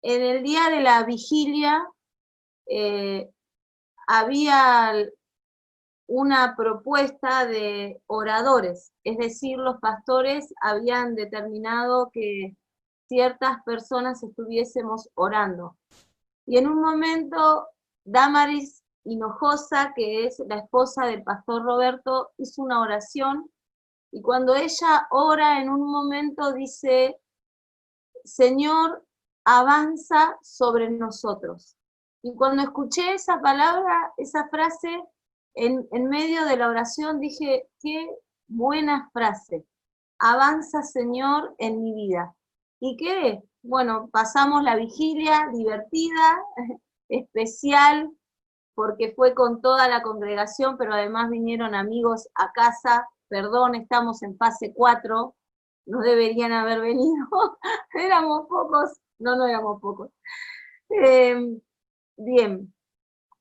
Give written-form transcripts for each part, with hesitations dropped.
en el día de la vigilia había una propuesta de oradores, es decir, los pastores habían determinado que ciertas personas estuviésemos orando. Y en un momento, Damaris Hinojosa, que es la esposa del pastor Roberto, hizo una oración, y cuando ella ora, en un momento dice: Señor, avanza sobre nosotros. Y cuando escuché esa palabra, esa frase, en medio de la oración, dije: qué buena frase. Avanza, Señor, en mi vida. ¿Y qué? Bueno, pasamos la vigilia divertida, especial, porque fue con toda la congregación, pero además vinieron amigos a casa. Perdón, estamos en fase 4, no deberían haber venido, éramos pocos, no éramos pocos. Bien,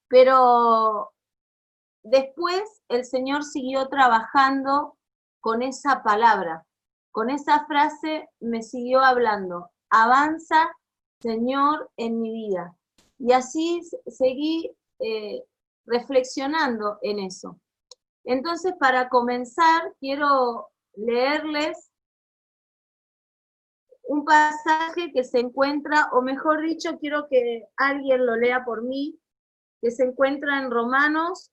pero después el Señor siguió trabajando con esa palabra, con esa frase me siguió hablando: avanza, Señor, en mi vida. Y así seguí reflexionando en eso. Entonces, para comenzar, quiero leerles un pasaje que se encuentra, o mejor dicho, quiero que alguien lo lea por mí, que se encuentra en Romanos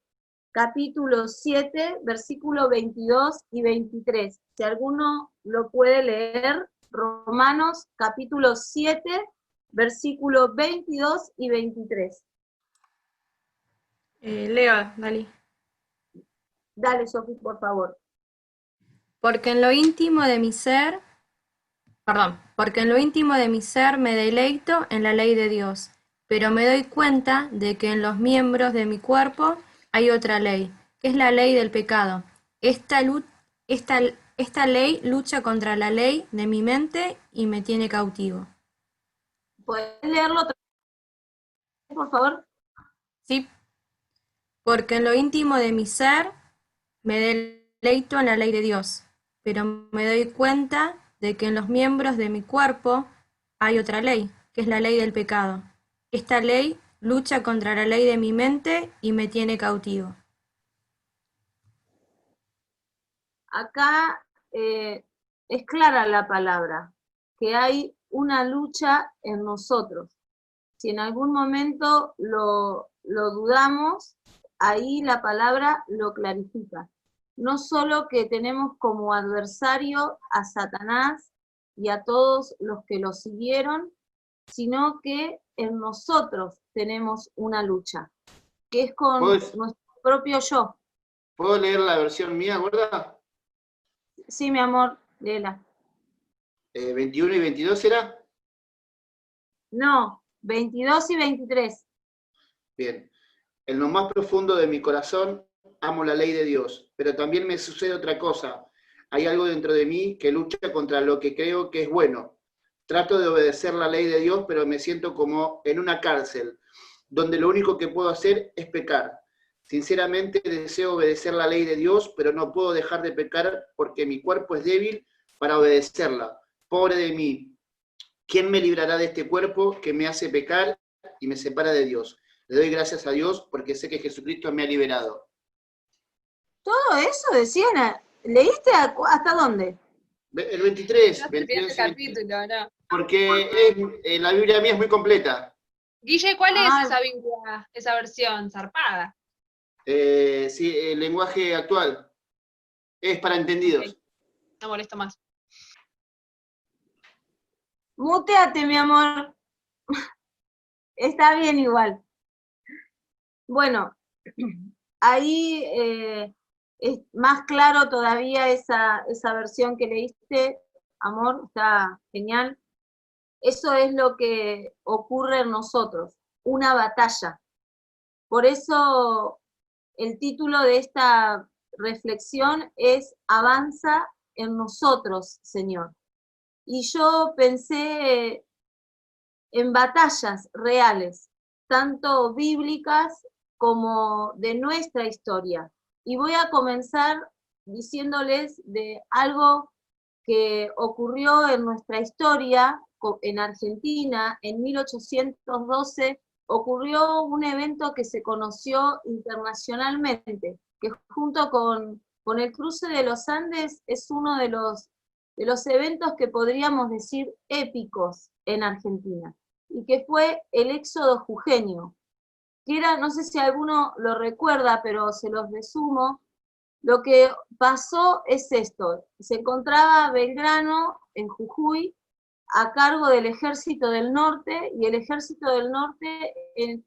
capítulo 7, versículo 22 y 23. Si alguno lo puede leer, Romanos capítulo 7, versículo 22 y 23. Leo, Dalí. Dale, Sofi, por favor. Porque en lo íntimo de mi ser, porque en lo íntimo de mi ser me deleito en la ley de Dios, pero me doy cuenta de que en los miembros de mi cuerpo hay otra ley, que es la ley del pecado. Esta, esta ley lucha contra la ley de mi mente y me tiene cautivo. ¿Puedes leerlo otra vez, por favor? Sí, porque en lo íntimo de mi ser me deleito en la ley de Dios, pero me doy cuenta de que en los miembros de mi cuerpo hay otra ley, que es la ley del pecado. Esta ley lucha contra la ley de mi mente y me tiene cautivo. Acá es clara la palabra, que hay una lucha en nosotros. Si en algún momento lo dudamos, ahí la palabra lo clarifica. No solo que tenemos como adversario a Satanás y a todos los que lo siguieron, sino que en nosotros tenemos una lucha, que es con nuestro propio yo. ¿Puedo leer la versión mía, gorda? Sí, mi amor, léela. 21 y 22 era. No, 22 y 23. Bien. En lo más profundo de mi corazón amo la ley de Dios, pero también me sucede otra cosa. Hay algo dentro de mí que lucha contra lo que creo que es bueno. Trato de obedecer la ley de Dios, pero me siento como en una cárcel, donde lo único que puedo hacer es pecar. Sinceramente deseo obedecer la ley de Dios, pero no puedo dejar de pecar porque mi cuerpo es débil para obedecerla. Pobre de mí, ¿quién me librará de este cuerpo que me hace pecar y me separa de Dios? Le doy gracias a Dios porque sé que Jesucristo me ha liberado. Todo eso decían, ¿leíste hasta dónde? El 23, El 22 y 23. capítulo, ¿no? Porque la Biblia mía es muy completa. Guille, ¿cuál es Ah, esa Biblia, esa versión zarpada? Sí, el lenguaje actual es para entendidos. Okay. No molesto más. muteate, mi amor. Está bien igual. Bueno, ahí es más claro todavía esa versión que leíste, amor, está genial. Eso es lo que ocurre en nosotros, una batalla. Por eso el título de esta reflexión es Avanza en nosotros, Señor. Y yo pensé en batallas reales, tanto bíblicas como de nuestra historia. Y voy a comenzar diciéndoles de algo que ocurrió en nuestra historia, en Argentina, en 1812, ocurrió un evento que se conoció internacionalmente, que junto con el cruce de los Andes es uno de los eventos que podríamos decir épicos en Argentina, y que fue el éxodo jujeño, que era, no sé si alguno lo recuerda, pero se los resumo. Lo que pasó es esto: se encontraba Belgrano en Jujuy a cargo del Ejército del Norte, y el Ejército del Norte en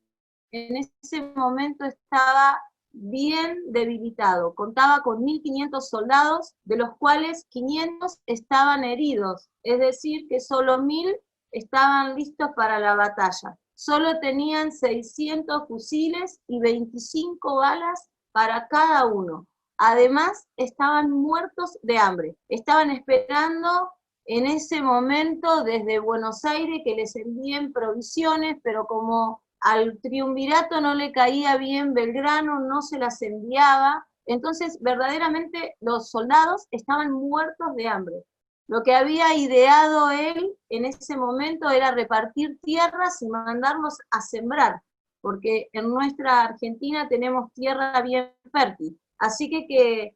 ese momento estaba bien debilitado, contaba con 1.500 soldados, de los cuales 500 estaban heridos, es decir, que solo 1.000 estaban listos para la batalla. Solo tenían 600 fusiles y 25 balas para cada uno. Además, estaban muertos de hambre. Estaban esperando en ese momento desde Buenos Aires que les envíen provisiones, pero como al triunvirato no le caía bien Belgrano, no se las enviaba. Entonces, verdaderamente los soldados estaban muertos de hambre. Lo que había ideado él en ese momento era repartir tierras y mandarlos a sembrar, porque en nuestra Argentina tenemos tierra bien fértil. Así que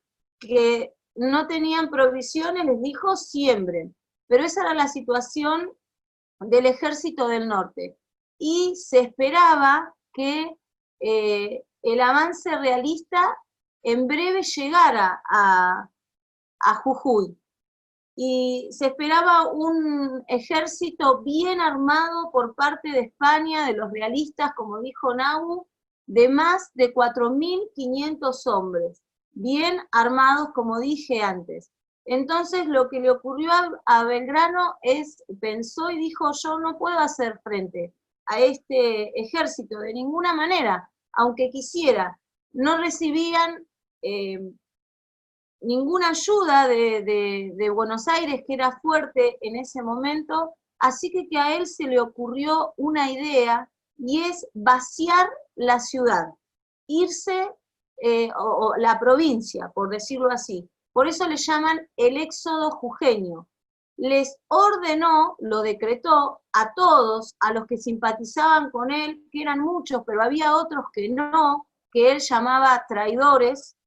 no tenían provisiones, les dijo siembren. Pero esa era la situación del Ejército del Norte. Y se esperaba que el avance realista en breve llegara a Jujuy. Y se esperaba un ejército bien armado por parte de España, de los realistas, como dijo Nahu, de más de 4.500 hombres, bien armados, como dije antes. Entonces lo que le ocurrió a Belgrano es, pensó y dijo: yo no puedo hacer frente a este ejército de ninguna manera, aunque quisiera. No recibían ninguna ayuda de Buenos Aires, que era fuerte en ese momento, así que a él se le ocurrió una idea, y es vaciar la ciudad, irse, o la provincia, por decirlo así. Por eso le llaman el éxodo jujeño. Les ordenó, lo decretó a todos, a los que simpatizaban con él, que eran muchos, pero había otros que no, que él llamaba traidores,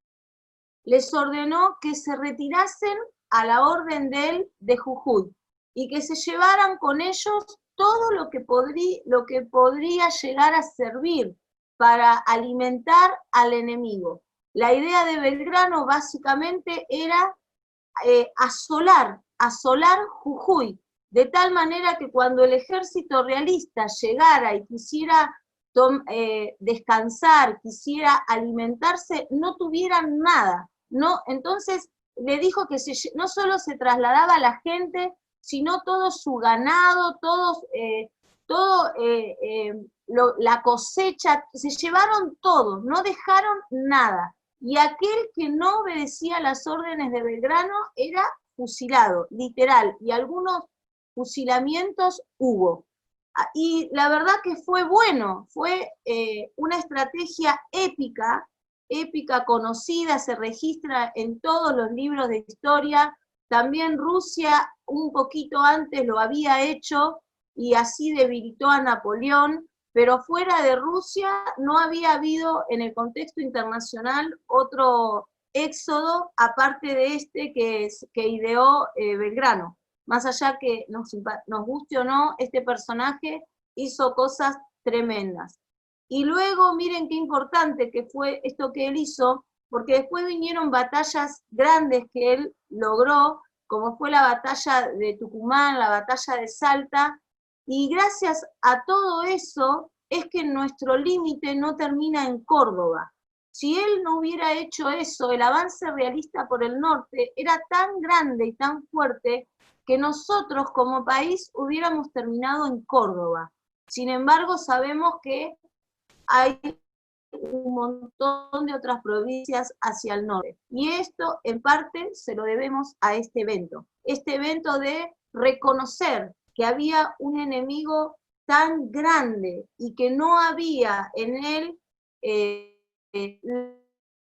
les ordenó que se retirasen a la orden de él de Jujuy y que se llevaran con ellos todo lo que podría llegar a servir para alimentar al enemigo. La idea de Belgrano básicamente era asolar Jujuy, de tal manera que cuando el ejército realista llegara y quisiera descansar, quisiera alimentarse, no tuvieran nada. No, entonces le dijo que no solo se trasladaba la gente, sino todo su ganado, la cosecha, se llevaron todo, no dejaron nada. Y aquel que no obedecía las órdenes de Belgrano era fusilado, literal, y algunos fusilamientos hubo. Y la verdad que fue bueno, fue una estrategia épica, conocida, se registra en todos los libros de historia. También Rusia un poquito antes lo había hecho y así debilitó a Napoleón, pero fuera de Rusia no había habido en el contexto internacional otro éxodo aparte de este que ideó Belgrano. Más allá que nos guste o no, este personaje hizo cosas tremendas. Y luego, miren qué importante que fue esto que él hizo, porque después vinieron batallas grandes que él logró, como fue la batalla de Tucumán, la batalla de Salta, y gracias a todo eso es que nuestro límite no termina en Córdoba. Si él no hubiera hecho eso, el avance realista por el norte era tan grande y tan fuerte que nosotros como país hubiéramos terminado en Córdoba. Sin embargo, sabemos que hay un montón de otras provincias hacia el norte. Y esto, en parte, se lo debemos a este evento de reconocer que había un enemigo tan grande y que no había en él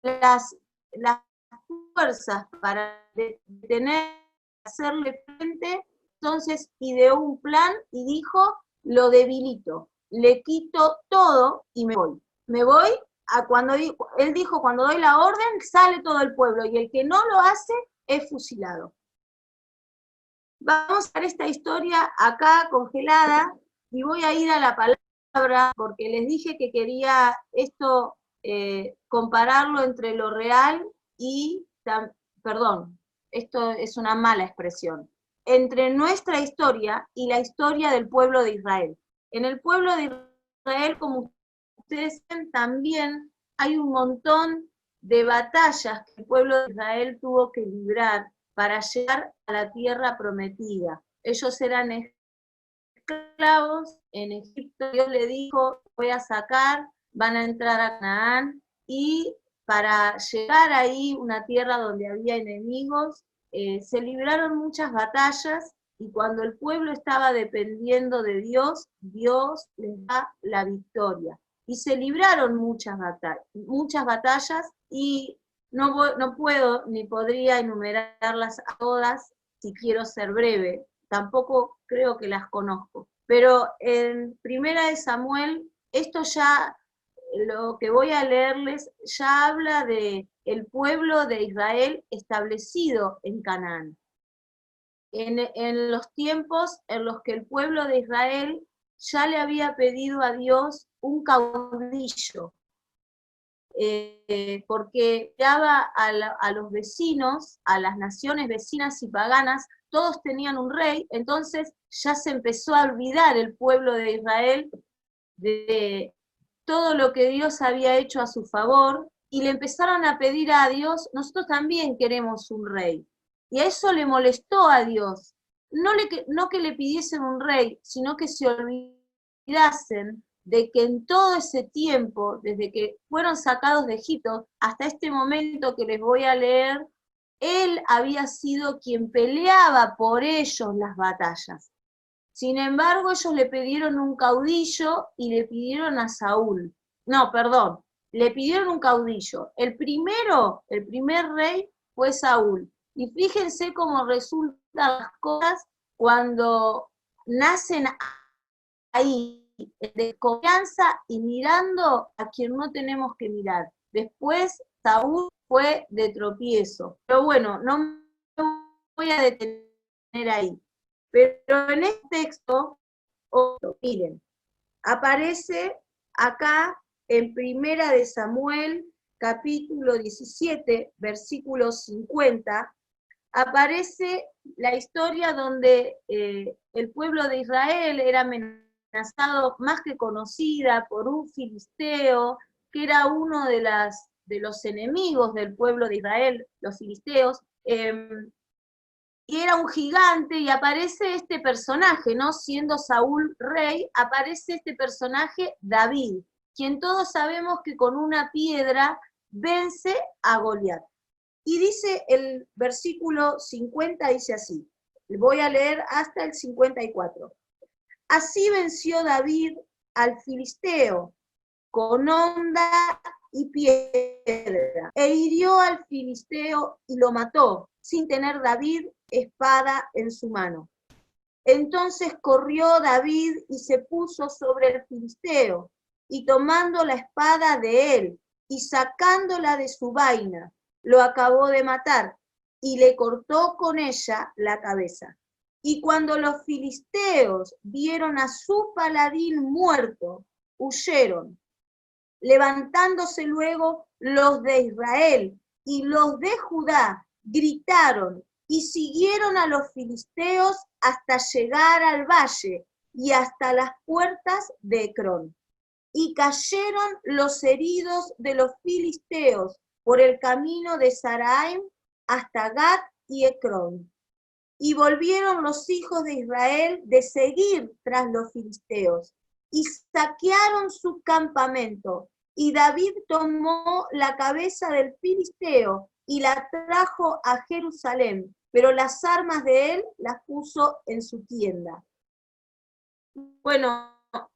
las fuerzas para detener, hacerle frente. entonces ideó un plan y dijo, lo debilito, le quito todo y me voy. Me voy a él dijo, cuando doy la orden, sale todo el pueblo, y el que no lo hace es fusilado. Vamos a ver esta historia acá congelada, y voy a ir a la palabra, porque les dije que quería esto, compararlo entre lo real y, perdón, esto es una mala expresión, entre nuestra historia y la historia del pueblo de Israel. En el pueblo de Israel, como ustedes ven, también hay un montón de batallas que el pueblo de Israel tuvo que librar para llegar a la tierra prometida. Ellos eran esclavos en Egipto, Dios le dijo, voy a sacar, van a entrar a Canaán, y para llegar ahí, una tierra donde había enemigos, se libraron muchas batallas, y cuando el pueblo estaba dependiendo de Dios, Dios les da la victoria. Y se libraron muchas batallas, y no puedo ni podría enumerarlas a todas si quiero ser breve, tampoco creo que las conozco. Pero en Primera de Samuel, esto ya, lo que voy a leerles, ya habla de el pueblo de Israel establecido en Canaán. En los tiempos en los que el pueblo de Israel ya le había pedido a Dios un caudillo, porque daba a los vecinos, a las naciones vecinas y paganas, todos tenían un rey, entonces ya se empezó a olvidar el pueblo de Israel de todo lo que Dios había hecho a su favor, y le empezaron a pedir a Dios, nosotros también queremos un rey. Y a eso le molestó a Dios, no que le pidiesen un rey, sino que se olvidasen de que en todo ese tiempo, desde que fueron sacados de Egipto hasta este momento que les voy a leer, él había sido quien peleaba por ellos las batallas. Sin embargo, ellos le pidieron un caudillo y le pidieron a Saúl. No, perdón, le pidieron un caudillo. El primer rey fue Saúl. Y fíjense cómo resultan las cosas cuando nacen ahí, de desconfianza y mirando a quien no tenemos que mirar. Después Saúl fue de tropiezo. Pero bueno, no me voy a detener ahí. Pero en este texto, miren, aparece acá en Primera de Samuel, capítulo 17, versículo 50, aparece la historia donde el pueblo de Israel era amenazado, más que conocida, por un filisteo, que era uno de los enemigos del pueblo de Israel, los filisteos, y era un gigante, y aparece este personaje, ¿no? Siendo Saúl rey, aparece este personaje David, quien todos sabemos que con una piedra vence a Goliat. Y dice el versículo 50, dice así, voy a leer hasta el 54. Así venció David al filisteo con honda y piedra, e hirió al filisteo y lo mató, sin tener David espada en su mano. Entonces corrió David y se puso sobre el filisteo, y tomando la espada de él y sacándola de su vaina, lo acabó de matar y le cortó con ella la cabeza. Y cuando los filisteos vieron a su paladín muerto, huyeron. Levantándose luego los de Israel y los de Judá, gritaron y siguieron a los filisteos hasta llegar al valle y hasta las puertas de Ecrón. Y cayeron los heridos de los filisteos por el camino de Saraim hasta Gat y Ecrón. Y volvieron los hijos de Israel de seguir tras los filisteos, y saquearon su campamento. Y David tomó la cabeza del filisteo y la trajo a Jerusalén, pero las armas de él las puso en su tienda. Bueno,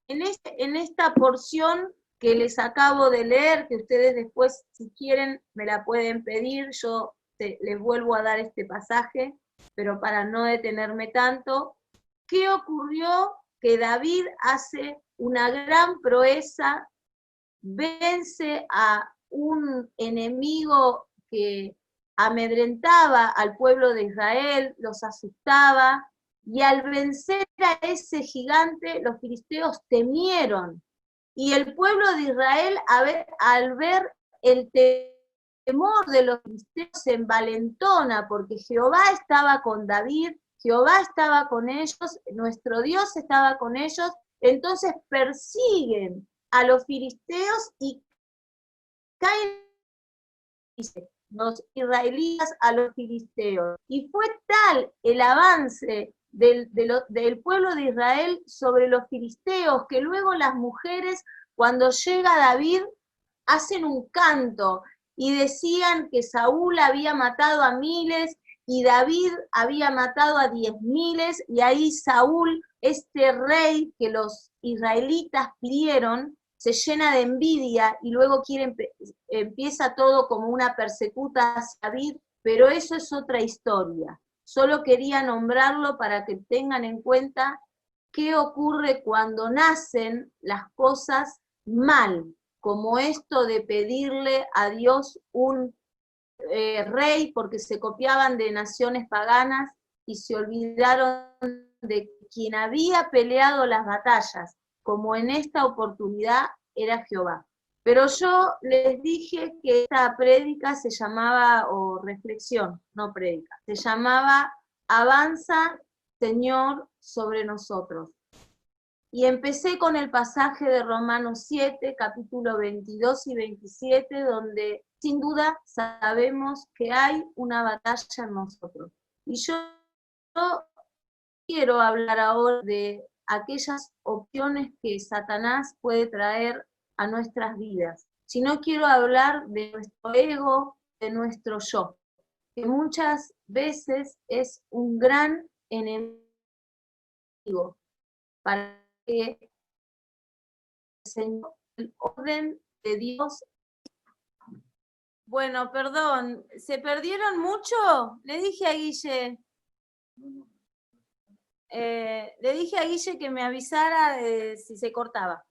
en esta porción que les acabo de leer, que ustedes después, si quieren, me la pueden pedir, yo les vuelvo a dar este pasaje, pero para no detenerme tanto, ¿qué ocurrió? Que David hace una gran proeza, vence a un enemigo que amedrentaba al pueblo de Israel, los asustaba, y al vencer a ese gigante, los filisteos temieron. Y el pueblo de Israel, al ver el temor de los filisteos, se envalentona, porque Jehová estaba con David, Jehová estaba con ellos, nuestro Dios estaba con ellos, entonces persiguen a los filisteos y caen los israelitas a los filisteos. Y fue tal el avance del pueblo de Israel sobre los filisteos que luego las mujeres, cuando llega David, hacen un canto y decían que Saúl había matado a miles y David había matado a 10.000, y ahí Saúl, este rey que los israelitas pidieron, se llena de envidia y luego empieza todo como una persecuta hacia David, pero eso es otra historia. Solo quería nombrarlo para que tengan en cuenta qué ocurre cuando nacen las cosas mal, como esto de pedirle a Dios un rey porque se copiaban de naciones paganas y se olvidaron de quien había peleado las batallas, como en esta oportunidad era Jehová. Pero yo les dije que esta prédica se llamaba, o reflexión, no prédica, se llamaba Avanza, Señor, sobre nosotros. Y empecé con el pasaje de Romanos 7, capítulo 22 y 27, donde sin duda sabemos que hay una batalla en nosotros. Y yo quiero hablar ahora de aquellas opciones que Satanás puede traer a nuestras vidas. Si no, quiero hablar de nuestro ego, de nuestro yo, que muchas veces es un gran enemigo para que el orden de Dios. Bueno, perdón, ¿se perdieron mucho? Le dije a Guille, que me avisara si se cortaba.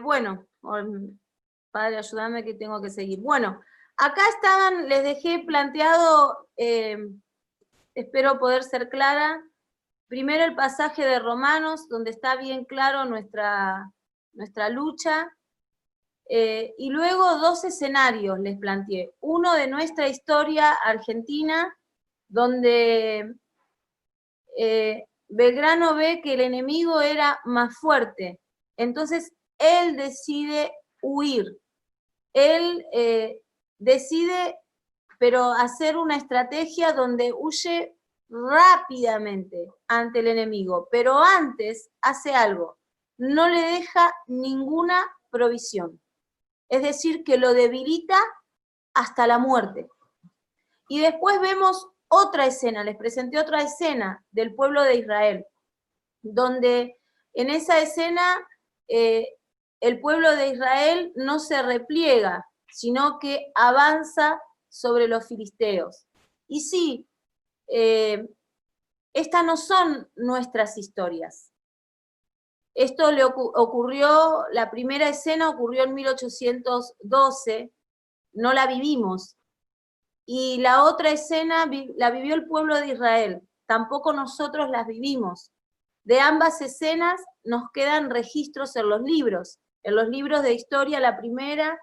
Bueno, padre, ayúdame que tengo que seguir. Bueno, acá estaban, les dejé planteado, espero poder ser clara, primero el pasaje de Romanos, donde está bien claro nuestra lucha, y luego 2 escenarios les planteé. Uno de nuestra historia argentina, donde Belgrano ve que el enemigo era más fuerte. Entonces, él decide huir. Él decide, pero hacer una estrategia donde huye rápidamente ante el enemigo. Pero antes hace algo. No le deja ninguna provisión. Es decir, que lo debilita hasta la muerte. Y después vemos otra escena, les presenté otra escena del pueblo de Israel, donde en esa escena el pueblo de Israel no se repliega, sino que avanza sobre los filisteos. Y sí, estas no son nuestras historias. Esto le ocurrió, la primera escena ocurrió en 1812, no la vivimos. Y la otra escena la vivió el pueblo de Israel, tampoco nosotros las vivimos. De ambas escenas nos quedan registros en los libros de historia la primera,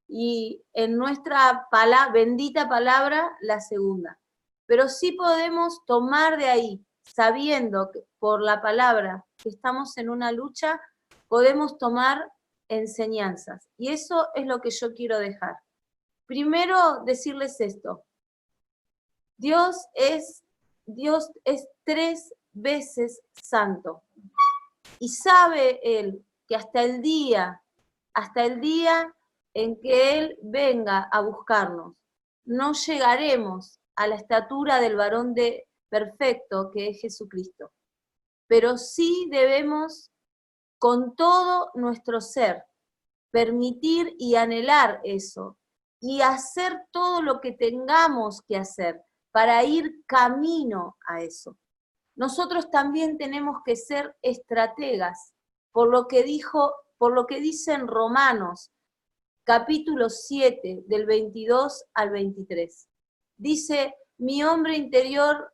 y en nuestra bendita palabra la segunda. Pero sí podemos tomar de ahí, sabiendo que por la palabra que estamos en una lucha, podemos tomar enseñanzas. Y eso es lo que yo quiero dejar. Primero, decirles esto. Dios es 3 veces santo. Y sabe Él que hasta el día en que Él venga a buscarnos, no llegaremos a la estatura del varón perfecto que es Jesucristo. Pero sí debemos, con todo nuestro ser, permitir y anhelar eso, y hacer todo lo que tengamos que hacer para ir camino a eso. nosotros también tenemos que ser estrategas, por lo que dice en Romanos, capítulo 7, del 22 al 23. Dice, mi hombre interior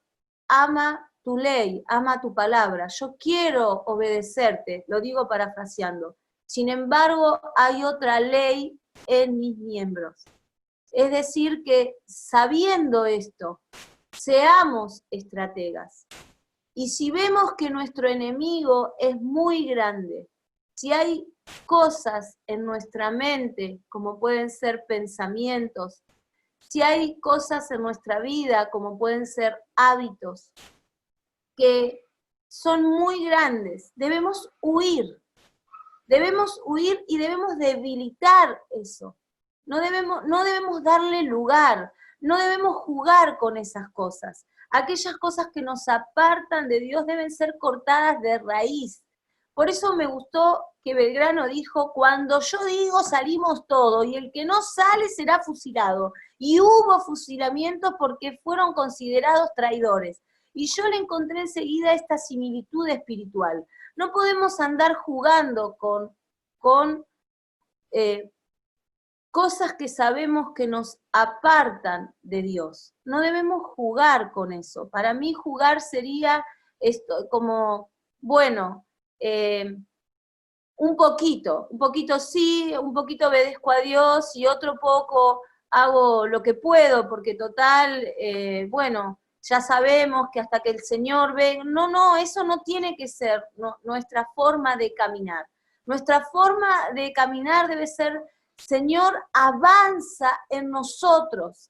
ama tu ley, ama tu palabra. Yo quiero obedecerte, lo digo parafraseando. Sin embargo, hay otra ley en mis miembros. Es decir, que sabiendo esto, seamos estrategas. Y si vemos que nuestro enemigo es muy grande, si hay cosas en nuestra mente, como pueden ser pensamientos, si hay cosas en nuestra vida, como pueden ser hábitos, que son muy grandes, debemos huir y debemos debilitar eso. No debemos darle lugar, no debemos jugar con esas cosas. Aquellas cosas que nos apartan de Dios deben ser cortadas de raíz. Por eso me gustó que Belgrano dijo, cuando yo digo salimos todos y el que no sale será fusilado. Y hubo fusilamientos porque fueron considerados traidores. Y yo le encontré enseguida esta similitud espiritual. No podemos andar jugando con cosas que sabemos que nos apartan de Dios. No debemos jugar con eso. Para mí jugar sería esto, como, bueno, un poquito sí, un poquito obedezco a Dios y otro poco hago lo que puedo, porque total, bueno, ya sabemos que hasta que el Señor venga, no, eso no tiene que ser nuestra forma de caminar. Nuestra forma de caminar debe ser, Señor, avanza en nosotros,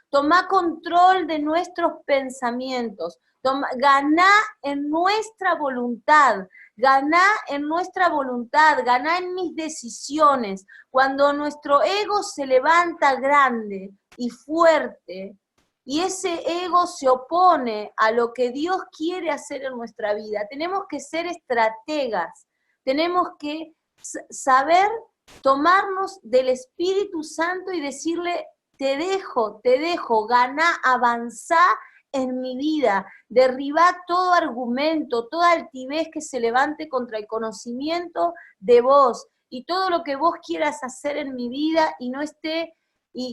toma control de nuestros pensamientos, ganá en nuestra voluntad, ganá en mis decisiones. Cuando nuestro ego se levanta grande y fuerte, y ese ego se opone a lo que Dios quiere hacer en nuestra vida, tenemos que ser estrategas, tenemos que saber tomarnos del Espíritu Santo y decirle, te dejo, ganá, avanzá en mi vida, derribá todo argumento, toda altivez que se levante contra el conocimiento de vos y todo lo que vos quieras hacer en mi vida y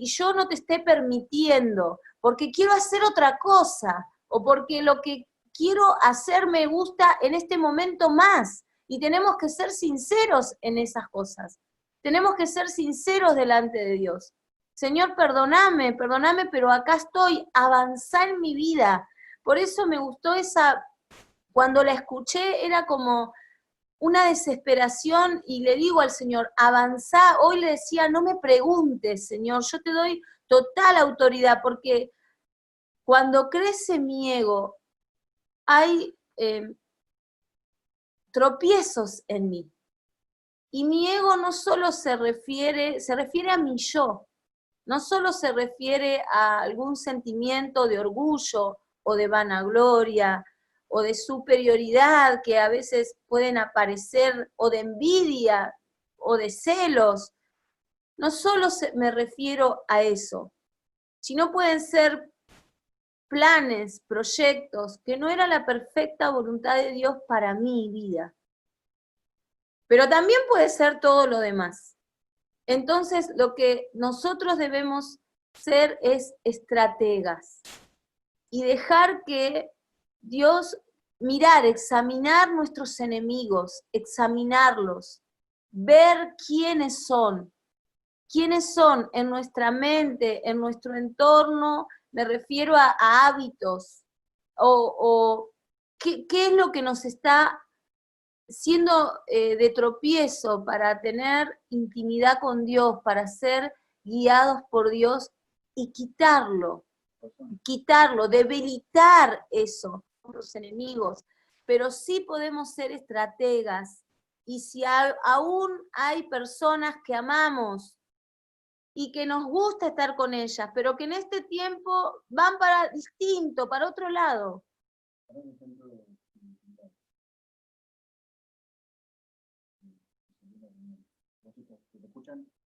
yo no te esté permitiendo, porque quiero hacer otra cosa, o porque lo que quiero hacer me gusta en este momento más, y tenemos que ser sinceros en esas cosas, tenemos que ser sinceros delante de Dios. Señor, perdóname, pero acá estoy, avanzá en mi vida. Por eso me gustó cuando la escuché, era como una desesperación, y le digo al Señor, avanzá. Hoy le decía, no me preguntes, Señor, yo te doy total autoridad, porque cuando crece mi ego, hay tropiezos en mí. Y mi ego no solo se refiere a mi yo, no solo se refiere a algún sentimiento de orgullo o de vanagloria o de superioridad que a veces pueden aparecer, o de envidia o de celos. No solo me refiero a eso, sino pueden ser planes, proyectos que no era la perfecta voluntad de Dios para mi vida. Pero también puede ser todo lo demás. Entonces, lo que nosotros debemos ser es estrategas y dejar que Dios, examinar nuestros enemigos, examinarlos, ver quiénes son en nuestra mente, en nuestro entorno. Me refiero a hábitos, o qué es lo que nos está siendo de tropiezo para tener intimidad con Dios, para ser guiados por Dios, y quitarlo, debilitar eso, los enemigos. Pero sí podemos ser estrategas, y si aún hay personas que amamos y que nos gusta estar con ellas, pero que en este tiempo van para otro lado.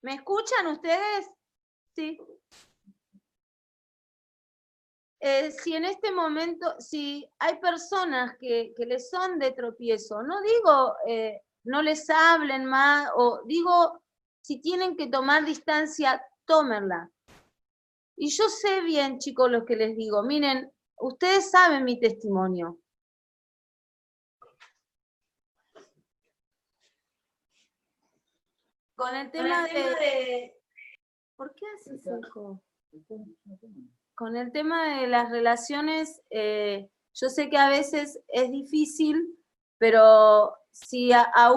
¿Me escuchan ustedes? Sí. si en este momento, si hay personas que les son de tropiezo, no digo no les hablen más, o digo, si tienen que tomar distancia, tómenla. Y yo sé bien, chicos, lo que les digo. Miren, ustedes saben mi testimonio. Con el tema de... ¿Por qué haces eco? Con el tema de las relaciones, yo sé que a veces es difícil, pero si a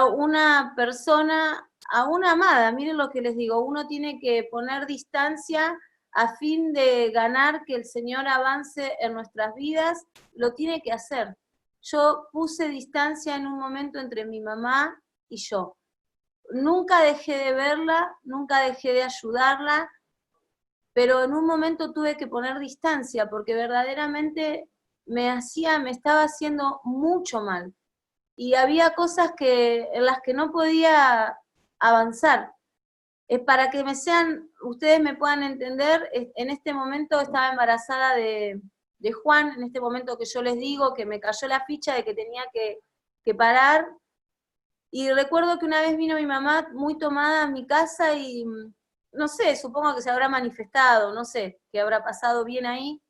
una persona, a una amada, miren lo que les digo, uno tiene que poner distancia a fin de ganar que el Señor avance en nuestras vidas, lo tiene que hacer. Yo puse distancia en un momento entre mi mamá y yo. Nunca dejé de verla, nunca dejé de ayudarla, pero en un momento tuve que poner distancia porque verdaderamente me estaba haciendo mucho mal. Y había cosas en las que no podía avanzar. Para que ustedes me puedan entender, en este momento estaba embarazada de Juan, en este momento que yo les digo que me cayó la ficha de que tenía que parar. Y recuerdo que una vez vino mi mamá muy tomada a mi casa y, no sé, supongo que se habrá manifestado, no sé, qué habrá pasado bien ahí.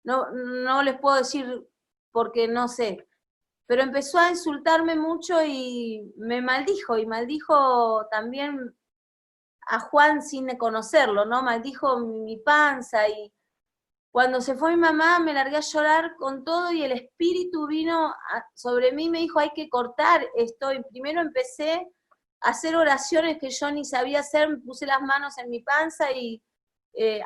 No les puedo decir porque no sé. Pero empezó a insultarme mucho y me maldijo, y maldijo también a Juan sin conocerlo, ¿no? Maldijo mi panza, y cuando se fue mi mamá me largué a llorar con todo y el espíritu vino sobre mí y me dijo, hay que cortar esto. Y primero empecé a hacer oraciones que yo ni sabía hacer, me puse las manos en mi panza y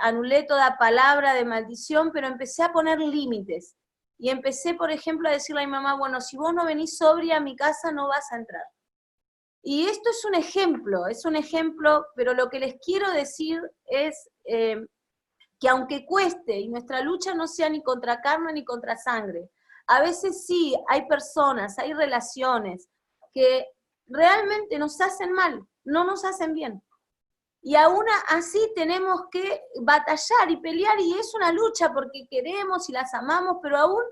anulé toda palabra de maldición, pero empecé a poner límites. Y empecé, por ejemplo, a decirle a mi mamá, bueno, si vos no venís sobria a mi casa no vas a entrar. Y esto es un ejemplo, pero lo que les quiero decir es que aunque cueste, y nuestra lucha no sea ni contra carne ni contra sangre, a veces sí hay personas, hay relaciones que realmente nos hacen mal, no nos hacen bien. Y aún así tenemos que batallar y pelear, y es una lucha porque queremos y las amamos, pero aún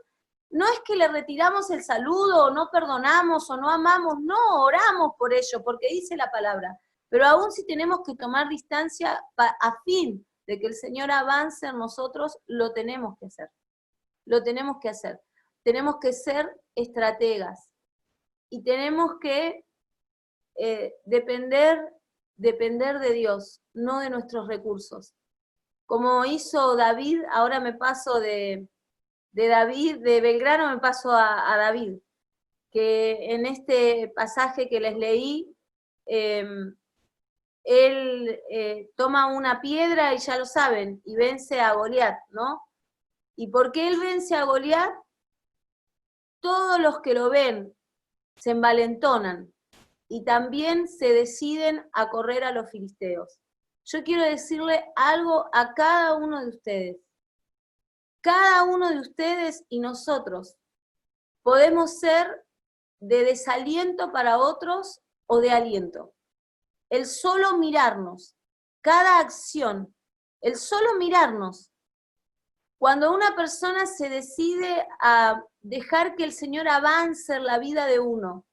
no es que le retiramos el saludo, o no perdonamos, o no amamos, no, oramos por ello, porque dice la palabra. Pero aún si tenemos que tomar distancia a fin de que el Señor avance en nosotros, lo tenemos que hacer. Lo tenemos que hacer. Tenemos que ser estrategas. Y tenemos que depender de Dios, no de nuestros recursos. Como hizo David, ahora me paso de David, de Belgrano me paso a David, que en este pasaje que les leí, él toma una piedra y ya lo saben, y vence a Goliat, ¿no? ¿Y por qué él vence a Goliat? Todos los que lo ven se envalentonan y también se deciden a correr a los filisteos. Yo quiero decirle algo a cada uno de ustedes. Cada uno de ustedes y nosotros podemos ser de desaliento para otros o de aliento. El solo mirarnos, cada acción, el solo mirarnos. Cuando una persona se decide a dejar que el Señor avance en la vida de uno,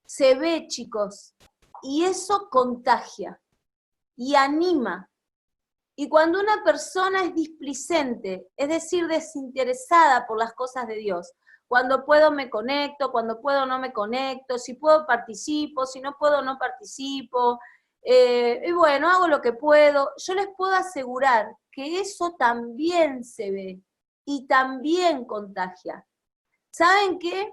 se ve, chicos, y eso contagia y anima. Y cuando una persona es displicente, es decir, desinteresada por las cosas de Dios, cuando puedo me conecto, cuando puedo no me conecto, si puedo participo, si no puedo no participo, y bueno, hago lo que puedo, yo les puedo asegurar que eso también se ve y también contagia. ¿Saben qué?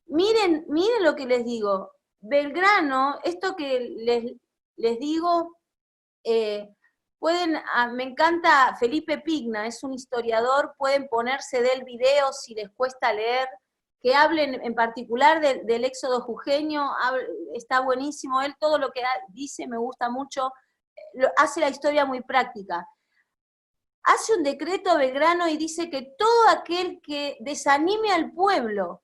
Miren lo que les digo. Belgrano, esto que les digo, me encanta Felipe Pigna, es un historiador, pueden ponerse del video si les cuesta leer, que hablen en particular del éxodo jujeño, está buenísimo, él todo lo que dice me gusta mucho, hace la historia muy práctica. Hace un decreto Belgrano y dice que todo aquel que desanime al pueblo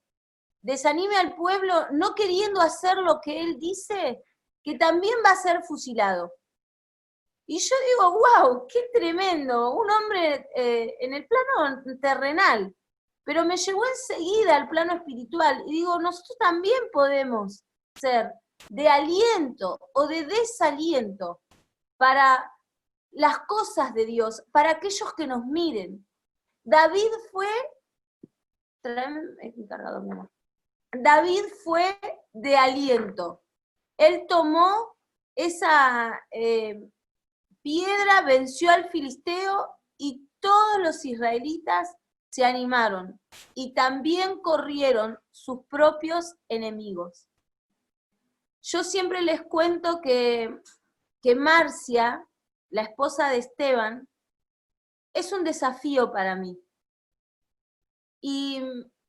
no queriendo hacer lo que él dice, que también va a ser fusilado. Y yo digo, wow, qué tremendo, un hombre en el plano terrenal, pero me llevó enseguida al plano espiritual, y digo, nosotros también podemos ser de aliento o de desaliento para las cosas de Dios, para aquellos que nos miren. David fue, David fue de aliento. Él tomó esa piedra, venció al filisteo y todos los israelitas se animaron y también corrieron sus propios enemigos. Yo siempre les cuento que Marcia, la esposa de Esteban, es un desafío para mí. Y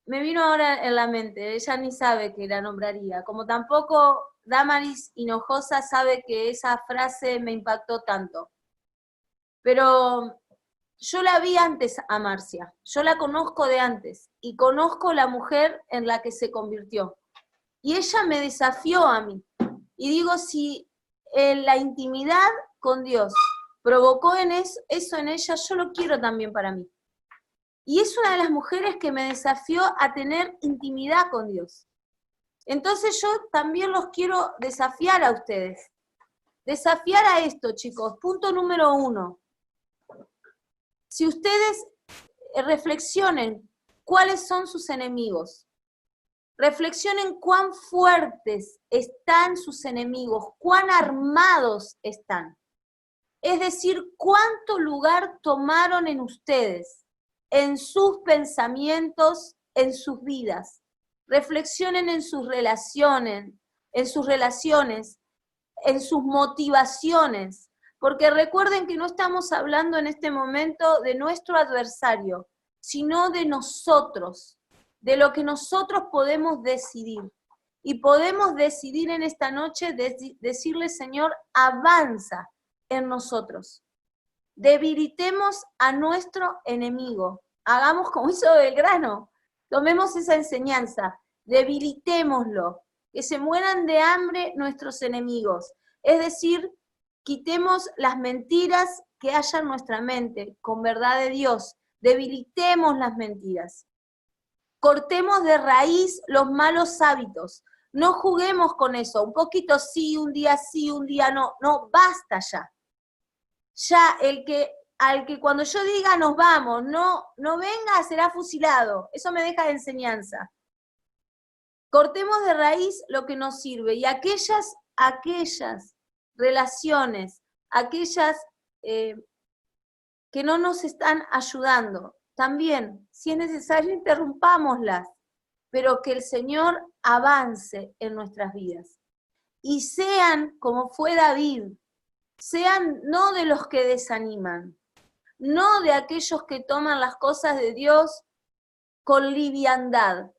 me vino ahora en la mente, ella ni sabe que la nombraría, como tampoco Damaris Hinojosa sabe que esa frase me impactó tanto. Pero yo la vi antes a Marcia, yo la conozco de antes, y conozco la mujer en la que se convirtió. Y ella me desafió a mí. Y digo, si la intimidad con Dios provocó eso en ella, yo lo quiero también para mí. Y es una de las mujeres que me desafió a tener intimidad con Dios. Entonces yo también los quiero desafiar a ustedes. Desafiar a esto, chicos. Punto número 1. Si ustedes reflexionen cuáles son sus enemigos, reflexionen cuán fuertes están sus enemigos, cuán armados están. Es decir, cuánto lugar tomaron en ustedes, en sus pensamientos, en sus vidas. Reflexionen en sus relaciones, en sus motivaciones, porque recuerden que no estamos hablando en este momento de nuestro adversario, sino de nosotros, de lo que nosotros podemos decidir. Y podemos decidir en esta noche decirle, Señor, avanza en nosotros. Debilitemos a nuestro enemigo. Hagamos como hizo Belgrano. Tomemos esa enseñanza. Debilitémoslo. Que se mueran de hambre nuestros enemigos. Es decir, quitemos las mentiras que haya en nuestra mente con verdad de Dios. Debilitemos las mentiras. Cortemos de raíz los malos hábitos. No juguemos con eso. Un poquito sí, un día no. No, basta ya. Ya al que cuando yo diga nos vamos, no venga, será fusilado. Eso me deja de enseñanza. Cortemos de raíz lo que nos sirve y aquellas relaciones, aquellas que no nos están ayudando, también, si es necesario, interrumpámoslas, pero que el Señor avance en nuestras vidas. Y sean como fue David, sean no de los que desaniman, no de aquellos que toman las cosas de Dios con liviandad,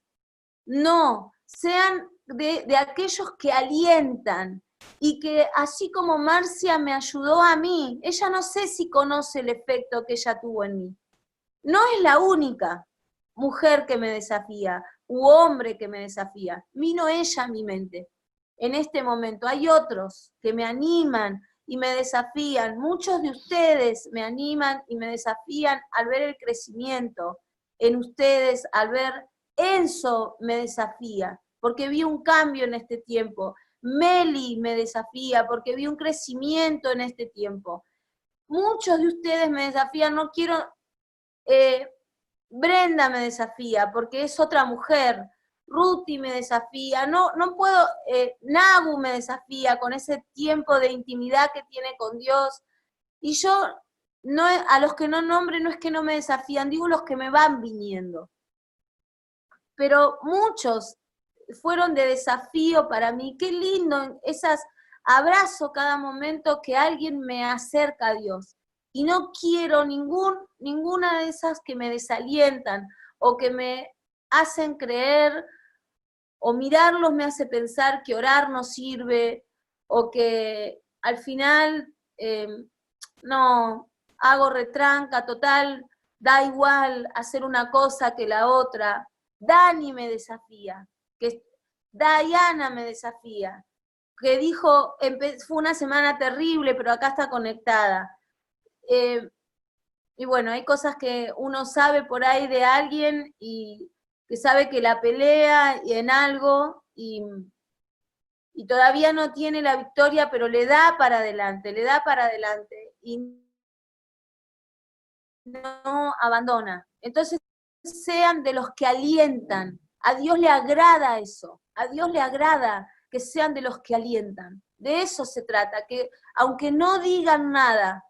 no, sean de aquellos que alientan y que así como Marcia me ayudó a mí, ella no sé si conoce el efecto que ella tuvo en mí. No es la única mujer que me desafía u hombre que me desafía, vino ella a mi mente. En este momento hay otros que me animan y me desafían. Muchos de ustedes me animan y me desafían al ver el crecimiento en ustedes, al ver Enzo me desafía, porque vi un cambio en este tiempo. Meli me desafía, porque vi un crecimiento en este tiempo. Muchos de ustedes me desafían, no quiero... Brenda me desafía, porque es otra mujer. Ruti me desafía, no puedo, Nagu me desafía con ese tiempo de intimidad que tiene con Dios. Y yo, no, a los que no nombre no es que no me desafían, digo los que me van viniendo. Pero muchos fueron de desafío para mí. Qué lindo, abrazo cada momento que alguien me acerca a Dios. Y no quiero ninguna de esas que me desalientan o que me hacen creer, o mirarlos me hace pensar que orar no sirve, o que al final no, hago retranca, total, da igual hacer una cosa que la otra. Dani me desafía, Diana me desafía, que dijo, fue una semana terrible, pero acá está conectada. Y bueno, hay cosas que uno sabe por ahí de alguien y que sabe que la pelea y en algo y todavía no tiene la victoria, pero le da para adelante y no abandona. Entonces, sean de los que alientan. A Dios le agrada eso. A Dios le agrada que sean de los que alientan. De eso se trata, que aunque no digan nada,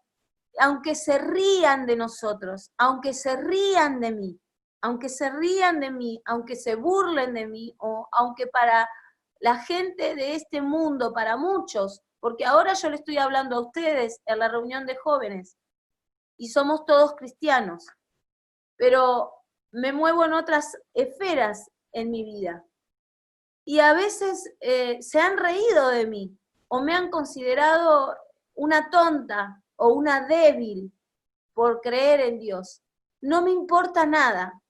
aunque se rían de nosotros, aunque se rían de mí, aunque se rían de mí, aunque se burlen de mí, o aunque para la gente de este mundo, para muchos, porque ahora yo le estoy hablando a ustedes en la reunión de jóvenes, y somos todos cristianos, pero me muevo en otras esferas en mi vida. Y a veces se han reído de mí, o me han considerado una tonta o una débil por creer en Dios. No me importa nada,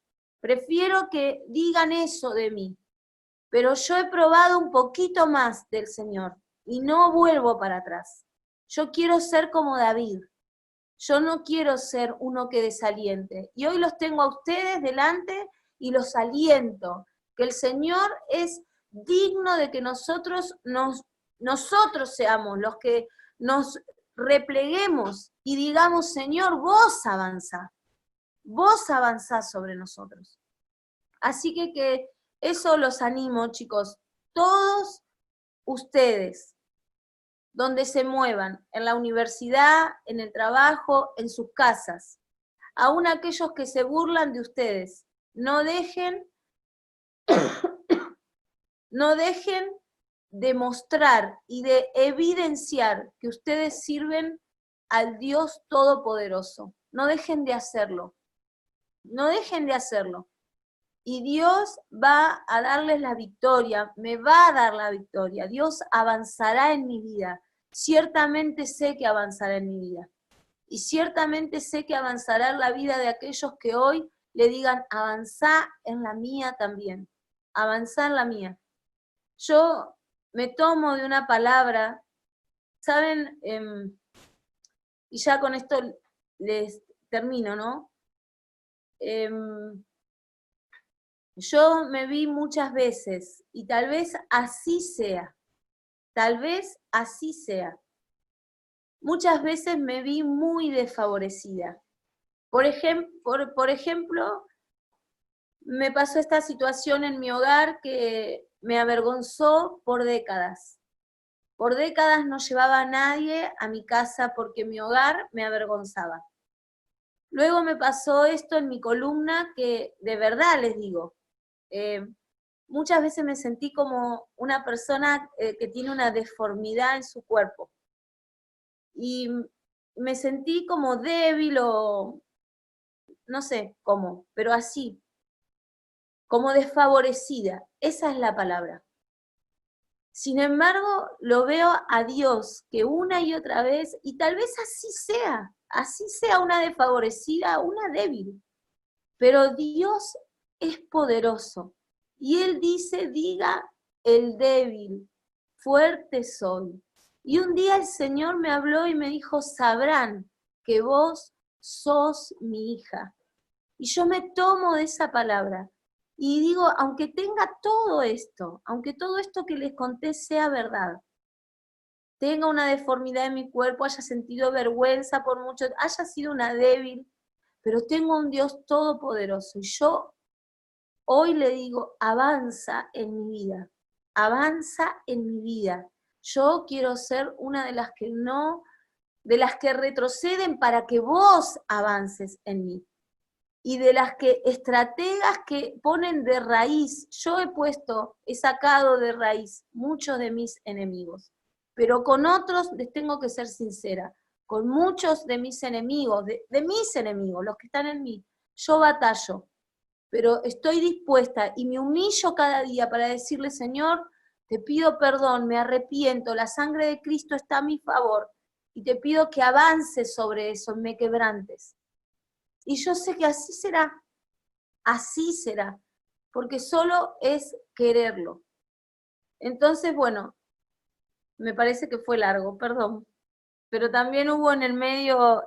prefiero que digan eso de mí, pero yo he probado un poquito más del Señor y no vuelvo para atrás. Yo quiero ser como David, yo no quiero ser uno que desaliente. Y hoy los tengo a ustedes delante y los aliento, que el Señor es digno de que nosotros seamos los que nos repleguemos y digamos, Señor, vos avanzás sobre nosotros. Así que eso los animo, chicos, todos ustedes, donde se muevan, en la universidad, en el trabajo, en sus casas, aún aquellos que se burlan de ustedes, no dejen de mostrar y de evidenciar que ustedes sirven al Dios Todopoderoso. No dejen de hacerlo. No dejen de hacerlo. Y Dios va a darles la victoria, me va a dar la victoria. Dios avanzará en mi vida. Ciertamente sé que avanzará en mi vida. Y ciertamente sé que avanzará en la vida de aquellos que hoy le digan, avanzá en la mía también. Avanzá en la mía. Yo me tomo de una palabra, ¿saben? Y ya con esto les termino, ¿no? Yo me vi muchas veces, y tal vez así sea, muchas veces me vi muy desfavorecida. Por ejemplo, me pasó esta situación en mi hogar que me avergonzó por décadas. Por décadas no llevaba a nadie a mi casa porque mi hogar me avergonzaba. Luego me pasó esto en mi columna que de verdad les digo, muchas veces me sentí como una persona que tiene una deformidad en su cuerpo. Y me sentí como débil o no sé cómo, pero así, como desfavorecida. Esa es la palabra. Sin embargo, lo veo a Dios que una y otra vez, y tal vez así sea una desfavorecida, una débil, pero Dios es poderoso. Y Él dice, diga el débil, fuerte soy. Y un día el Señor me habló y me dijo, sabrán que vos sos mi hija. Y yo me tomo de esa palabra y digo, aunque tenga todo esto, aunque todo esto que les conté sea verdad, tenga una deformidad en mi cuerpo, haya sentido vergüenza por mucho, haya sido una débil, pero tengo un Dios todopoderoso y yo hoy le digo, avanza en mi vida, avanza en mi vida. Yo quiero ser una de las que no, de las que retroceden para que vos avances en mí. Y de las que estrategas que ponen de raíz, yo he sacado de raíz muchos de mis enemigos, pero con otros les tengo que ser sincera, con muchos de mis enemigos, de mis enemigos, los que están en mí, yo batallo, pero estoy dispuesta y me humillo cada día para decirle, Señor, te pido perdón, me arrepiento, la sangre de Cristo está a mi favor, y te pido que avances sobre eso, me quebrantes. Y yo sé que así será, porque solo es quererlo. Entonces, bueno, Me parece que fue largo, perdón. Pero también hubo en el medio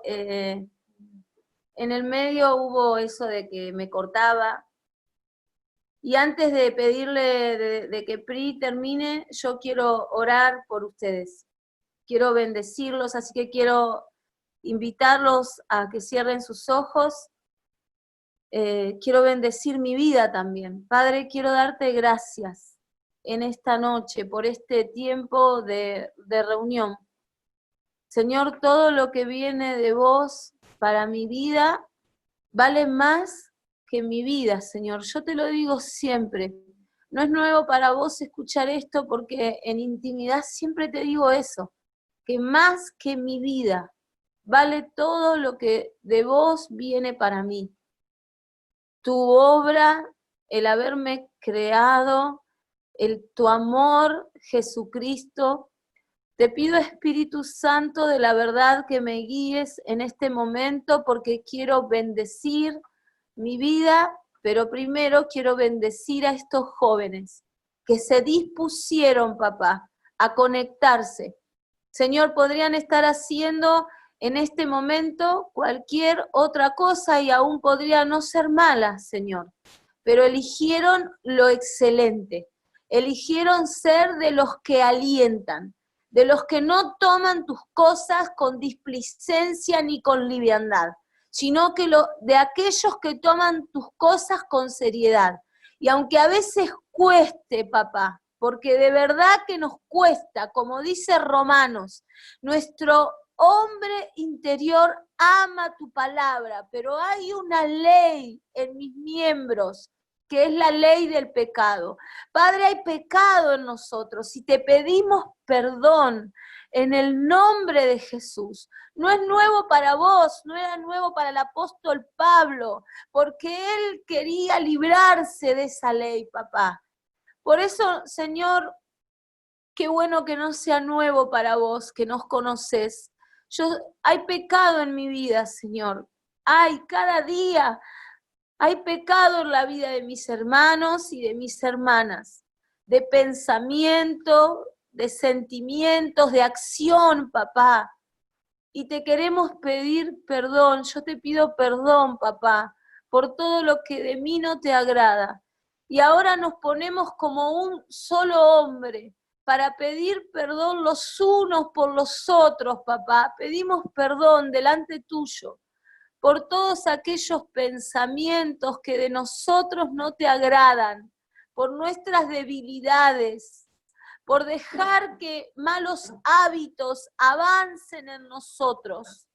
hubo eso de que me cortaba. Y antes de pedirle de que Pri termine, yo quiero orar por ustedes. Quiero bendecirlos, así que quiero invitarlos a que cierren sus ojos. Quiero bendecir mi vida también. Padre, quiero darte gracias en esta noche por este tiempo de reunión. Señor, todo lo que viene de vos para mi vida vale más que mi vida, Señor. Yo te lo digo siempre. No es nuevo para vos escuchar esto porque en intimidad siempre te digo eso, que más que mi vida vale todo lo que de vos viene para mí. Tu obra, el haberme creado, tu amor, Jesucristo. Te pido, Espíritu Santo, de la verdad que me guíes en este momento porque quiero bendecir mi vida, pero primero quiero bendecir a estos jóvenes que se dispusieron, papá, a conectarse. Señor, podrían estar haciendo en este momento cualquier otra cosa y aún podría no ser mala, Señor, pero eligieron lo excelente, eligieron ser de los que alientan, de los que no toman tus cosas con displicencia ni con liviandad, sino que de aquellos que toman tus cosas con seriedad. Y aunque a veces cueste, papá, porque de verdad que nos cuesta, como dice Romanos, nuestro hombre interior ama tu palabra, pero hay una ley en mis miembros, que es la ley del pecado. Padre, hay pecado en nosotros y te pedimos perdón en el nombre de Jesús. No es nuevo para vos, no era nuevo para el apóstol Pablo, porque él quería librarse de esa ley, papá. Por eso, Señor, qué bueno que no sea nuevo para vos, que nos conocés. Hay pecado en mi vida, Señor. Cada día hay pecado en la vida de mis hermanos y de mis hermanas, de pensamiento, de sentimientos, de acción, papá. Y te queremos pedir perdón. Yo te pido perdón, papá, por todo lo que de mí no te agrada. Y ahora nos ponemos como un solo hombre para pedir perdón los unos por los otros, papá. Pedimos perdón delante tuyo por todos aquellos pensamientos que de nosotros no te agradan, por nuestras debilidades, por dejar que malos hábitos avancen en nosotros.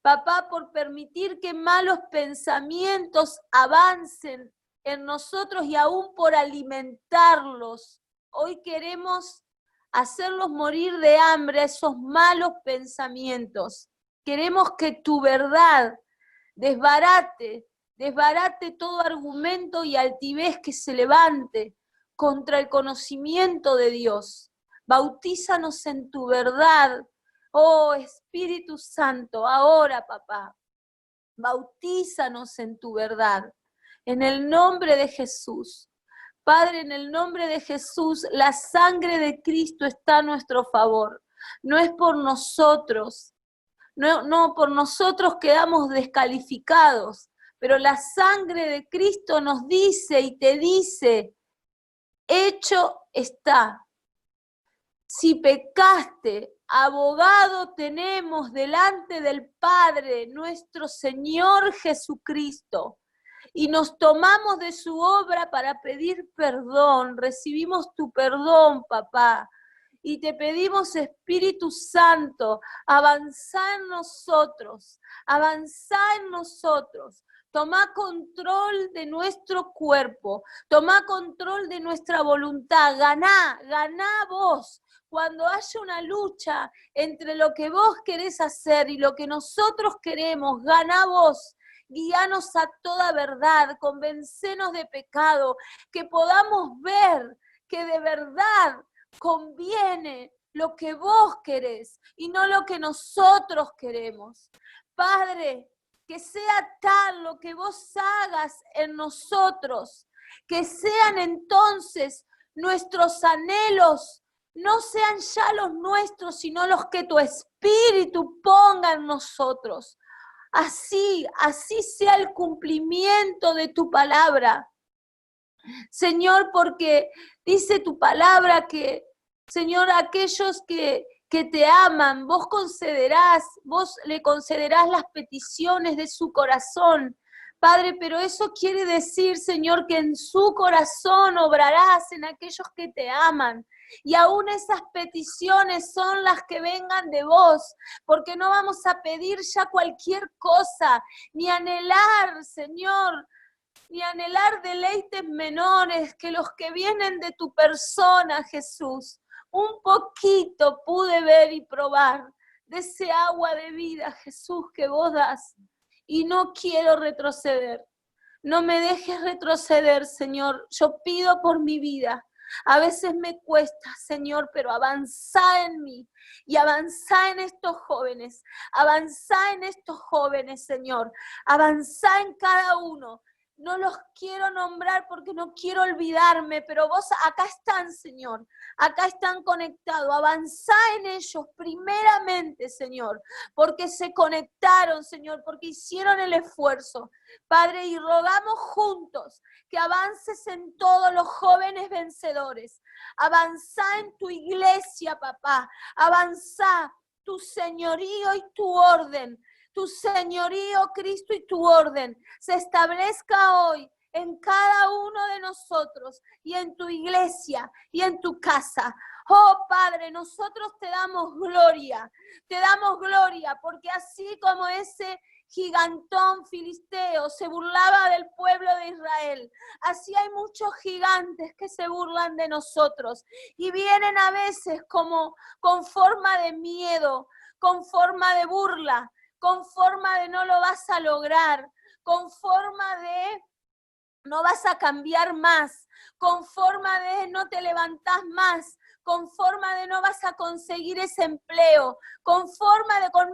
Papá, por permitir que malos pensamientos avancen en nosotros y aún por alimentarlos. Hoy queremos hacerlos morir de hambre a esos malos pensamientos. Queremos que tu verdad desbarate todo argumento y altivez que se levante contra el conocimiento de Dios. Bautízanos en tu verdad, oh Espíritu Santo, ahora, papá. Bautízanos en tu verdad, en el nombre de Jesús. Padre, en el nombre de Jesús, la sangre de Cristo está a nuestro favor. No es por nosotros, no por nosotros quedamos descalificados, pero la sangre de Cristo nos dice y te dice, hecho está. Si pecaste, abogado tenemos delante del Padre, nuestro Señor Jesucristo, y nos tomamos de su obra para pedir perdón. Recibimos tu perdón, papá. Y te pedimos, Espíritu Santo, avanzá en nosotros, toma control de nuestro cuerpo, toma control de nuestra voluntad, ganá vos. Cuando haya una lucha entre lo que vos querés hacer y lo que nosotros queremos, ganá vos. Guíanos a toda verdad, convencenos de pecado, que podamos ver que de verdad conviene lo que vos querés y no lo que nosotros queremos. Padre, que sea tal lo que vos hagas en nosotros, que sean entonces nuestros anhelos, no sean ya los nuestros, sino los que tu Espíritu ponga en nosotros. Así sea el cumplimiento de tu palabra. Señor, porque dice tu palabra que, Señor, aquellos que te aman, vos le concederás las peticiones de su corazón. Padre, pero eso quiere decir, Señor, que en su corazón obrarás en aquellos que te aman. Y aún esas peticiones son las que vengan de vos, porque no vamos a pedir ya cualquier cosa, ni anhelar, Señor, ni anhelar deleites menores que los que vienen de tu persona, Jesús. Un poquito pude ver y probar de ese agua de vida, Jesús, que vos das. Y no quiero retroceder. No me dejes retroceder, Señor. Yo pido por mi vida. A veces me cuesta, Señor, pero avanza en mí y avanza en estos jóvenes. Avanza en estos jóvenes, Señor. Avanza en cada uno. No los quiero nombrar porque no quiero olvidarme, pero vos acá están, Señor. Acá están conectados. Avanzá en ellos primeramente, Señor, porque se conectaron, Señor, porque hicieron el esfuerzo. Padre, y rogamos juntos que avances en todos los jóvenes vencedores. Avanzá en tu iglesia, papá. Avanzá tu señorío y tu orden. Tu señorío, Cristo, y tu orden se establezca hoy en cada uno de nosotros y en tu iglesia y en tu casa. Oh Padre, nosotros te damos gloria porque así como ese gigantón filisteo se burlaba del pueblo de Israel, así hay muchos gigantes que se burlan de nosotros y vienen a veces como con forma de miedo, con forma de burla, con forma de no lo vas a lograr, con forma de no vas a cambiar más, con forma de no te levantás más, con forma de no vas a conseguir ese empleo, con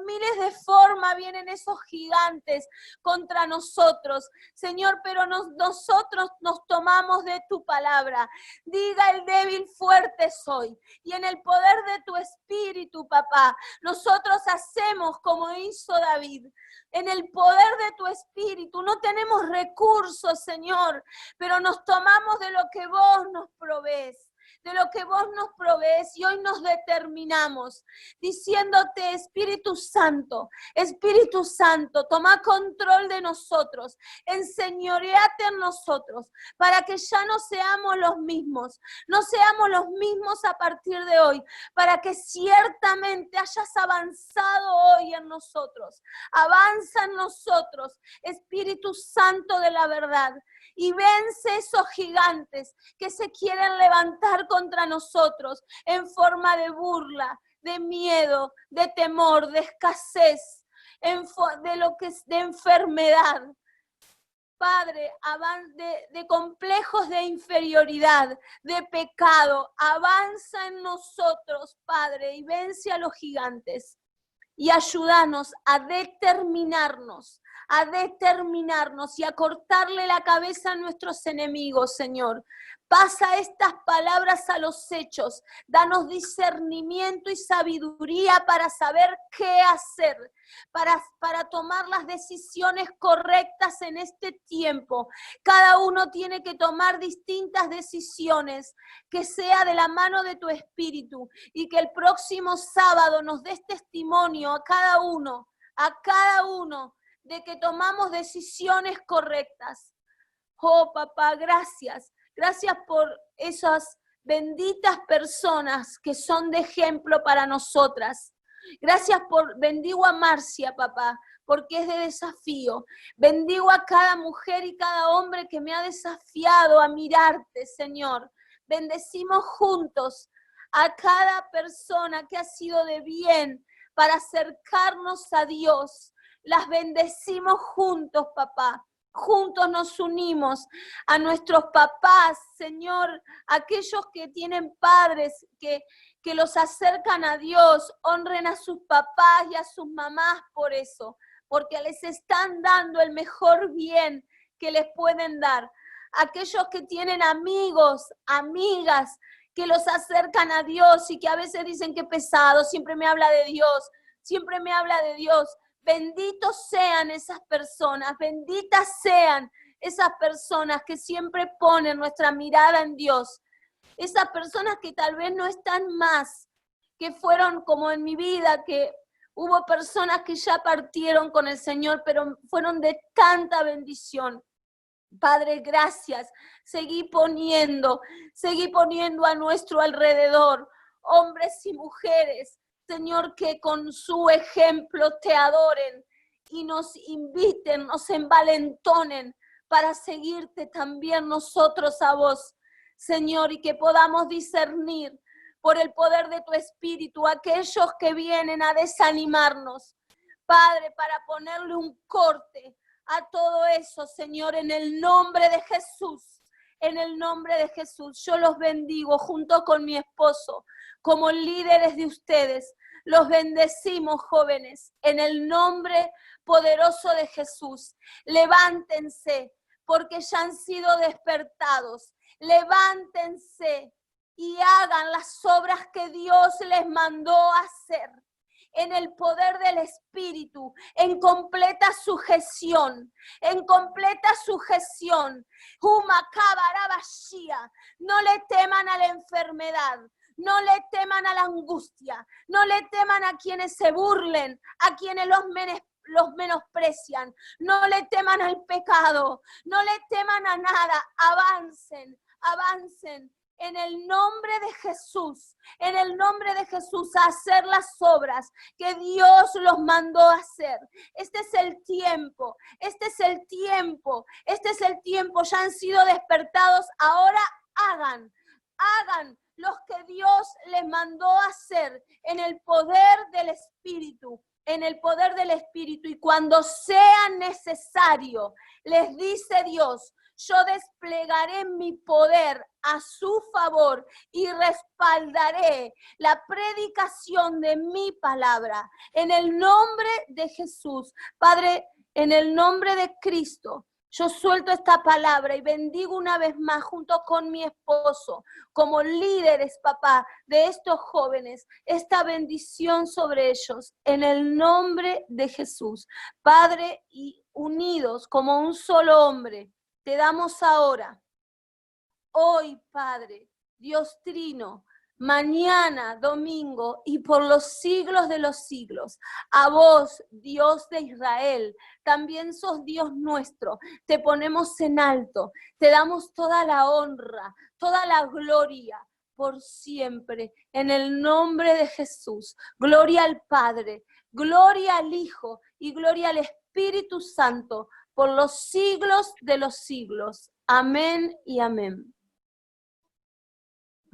miles de formas vienen esos gigantes contra nosotros, Señor, pero nosotros nos tomamos de tu palabra. Diga el débil, fuerte soy, y en el poder de tu Espíritu, papá, nosotros hacemos como hizo David. En el poder de tu Espíritu, no tenemos recursos, Señor, pero nos tomamos de lo que vos nos provees. De lo que vos nos provees y hoy nos determinamos diciéndote, Espíritu Santo, toma control de nosotros, enseñoreate en nosotros para que ya no seamos los mismos a partir de hoy, para que ciertamente hayas avanzado hoy en nosotros, avanza en nosotros, Espíritu Santo de la verdad. Y vence esos gigantes que se quieren levantar contra nosotros en forma de burla, de miedo, de temor, de escasez, de enfermedad. Padre, de complejos de inferioridad, de pecado, avanza en nosotros, Padre, y vence a los gigantes. Y ayúdanos a determinarnos y a cortarle la cabeza a nuestros enemigos, Señor. Pasa estas palabras a los hechos. Danos discernimiento y sabiduría para saber qué hacer, para tomar las decisiones correctas en este tiempo. Cada uno tiene que tomar distintas decisiones, que sea de la mano de tu Espíritu y que el próximo sábado nos des testimonio a cada uno, de que tomamos decisiones correctas. Oh, papá, gracias. Gracias por esas benditas personas que son de ejemplo para nosotras. Gracias bendigo a Marcia, papá, porque es de desafío. Bendigo a cada mujer y cada hombre que me ha desafiado a mirarte, Señor. Bendecimos juntos a cada persona que ha sido de bien para acercarnos a Dios. Las bendecimos juntos, papá. Juntos nos unimos a nuestros papás, Señor, aquellos que tienen padres que los acercan a Dios, honren a sus papás y a sus mamás por eso, porque les están dando el mejor bien que les pueden dar. Aquellos que tienen amigos, amigas, que los acercan a Dios y que a veces dicen que pesado, siempre me habla de Dios, siempre me habla de Dios. Benditos sean esas personas, benditas sean esas personas que siempre ponen nuestra mirada en Dios. Esas personas que tal vez no están más, que fueron como en mi vida, que hubo personas que ya partieron con el Señor, pero fueron de tanta bendición. Padre, gracias. Seguí poniendo a nuestro alrededor hombres y mujeres, Señor, que con su ejemplo te adoren y nos inviten, nos envalentonen para seguirte también nosotros a vos, Señor, y que podamos discernir por el poder de tu Espíritu aquellos que vienen a desanimarnos, Padre, para ponerle un corte a todo eso, Señor, en el nombre de Jesús. En el nombre de Jesús, yo los bendigo junto con mi esposo, como líderes de ustedes. Los bendecimos, jóvenes, en el nombre poderoso de Jesús. Levántense, porque ya han sido despertados. Levántense y hagan las obras que Dios les mandó hacer. En el poder del Espíritu, en completa sujeción, No le teman a la enfermedad, no le teman a la angustia, no le teman a quienes se burlen, a quienes los menosprecian, no le teman al pecado, no le teman a nada, avancen. En el nombre de Jesús, a hacer las obras que Dios los mandó a hacer. Este es el tiempo, ya han sido despertados, ahora hagan los que Dios les mandó a hacer en el poder del Espíritu. Y cuando sea necesario, les dice Dios, yo desplegaré mi poder a su favor y respaldaré la predicación de mi palabra. En el nombre de Jesús, Padre, en el nombre de Cristo, yo suelto esta palabra y bendigo una vez más junto con mi esposo, como líderes, papá, de estos jóvenes, esta bendición sobre ellos, en el nombre de Jesús. Padre, y unidos como un solo hombre, te damos ahora, hoy, Padre, Dios Trino, mañana, domingo, y por los siglos de los siglos. A vos, Dios de Israel, también sos Dios nuestro. Te ponemos en alto, te damos toda la honra, toda la gloria, por siempre, en el nombre de Jesús. Gloria al Padre, gloria al Hijo y gloria al Espíritu Santo, por los siglos de los siglos. Amén y amén.